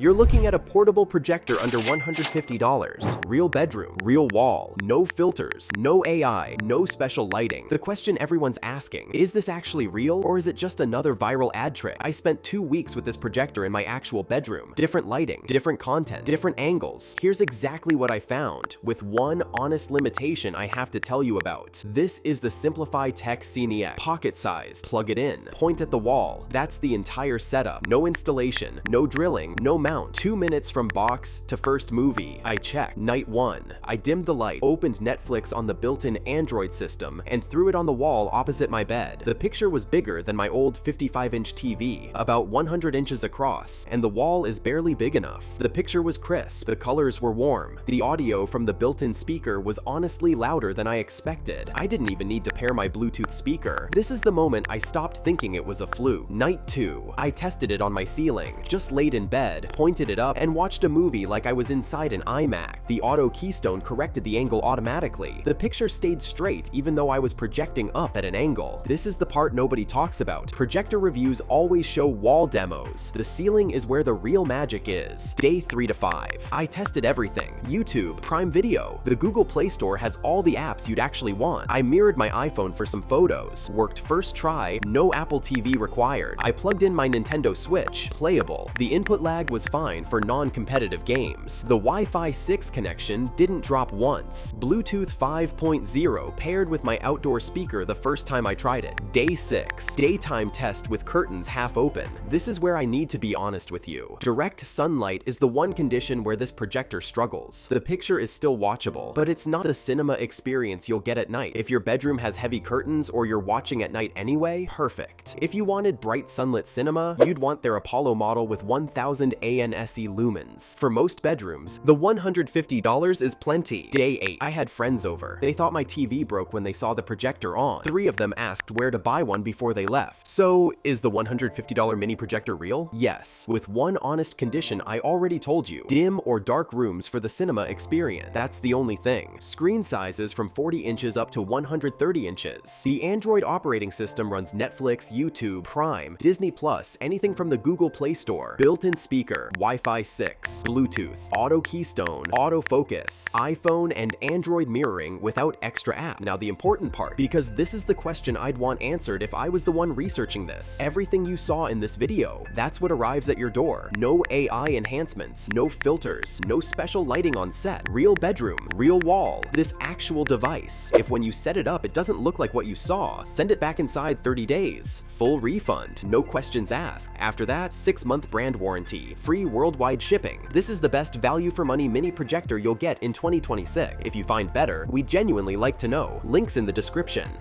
You're looking at a portable projector under $150. Real bedroom, real wall, no filters, no AI, no special lighting. The question everyone's asking, is this actually real or is it just another viral ad trick? I spent 2 weeks with this projector in my actual bedroom. Different lighting, different content, different angles. Here's exactly what I found, with one honest limitation I have to tell you about. This is the Simplify Tech Scene X. Pocket size, plug it in, point at the wall. That's the entire setup. No installation, no drilling, no mount. 2 minutes from box to first movie. I checked. Night 1. I dimmed the light, opened Netflix on the built-in Android system, and threw it on the wall opposite my bed. The picture was bigger than my old 55-inch TV, about 100 inches across, and the wall is barely big enough. The picture was crisp, the colors were warm. The audio from the built-in speaker was honestly louder than I expected. I didn't even need to pair my Bluetooth speaker. This is the moment I stopped thinking it was a fluke. Night 2. I tested it on my ceiling, just laid in bed, pointed it up, and watched a movie like I was inside an iMac. The auto keystone corrected the angle automatically. The picture stayed straight even though I was projecting up at an angle. This is the part nobody talks about. Projector reviews always show wall demos. The ceiling is where the real magic is. Day 3 to 5. I tested everything. YouTube, Prime Video. The Google Play Store has all the apps you'd actually want. I mirrored my iPhone for some photos. Worked first try, no Apple TV required. I plugged in my Nintendo Switch. Playable. The input lag was fine for non-competitive games. The Wi-Fi 6 connection didn't drop once. Bluetooth 5.0 paired with my outdoor speaker the first time I tried it. Day 6. Daytime test with curtains half open. This is where I need to be honest with you. Direct sunlight is the one condition where this projector struggles. The picture is still watchable, but it's not the cinema experience you'll get at night. If your bedroom has heavy curtains or you're watching at night anyway, perfect. If you wanted bright sunlit cinema, you'd want their Apollo model with 1000 ANSE lumens. For most bedrooms, the $150 is plenty. Day 8. I had friends over. They thought my TV broke when they saw the projector on. 3 of them asked where to buy one before they left. So, is the $150 mini projector real? Yes, with one honest condition I already told you. Dim or dark rooms for the cinema experience. That's the only thing. Screen sizes from 40 inches up to 130 inches. The Android operating system runs Netflix, YouTube, Prime, Disney+, anything from the Google Play Store. Built-in speaker, Wi-Fi 6, Bluetooth, auto keystone, autofocus, iPhone and Android mirroring without extra app. Now the important part, because this is the question I'd want answered if I was the one researching this. Everything you saw in this video, that's what arrives at your door. No AI enhancements, no filters, no special lighting on set, real bedroom, real wall, this actual device. If when you set it up it doesn't look like what you saw, send it back inside 30 days. Full refund, no questions asked. After that, 6-month brand warranty, free worldwide shipping. This is the best value for money mini projector you'll get in 2026. If you find better, we'd genuinely like to know. Links in the description.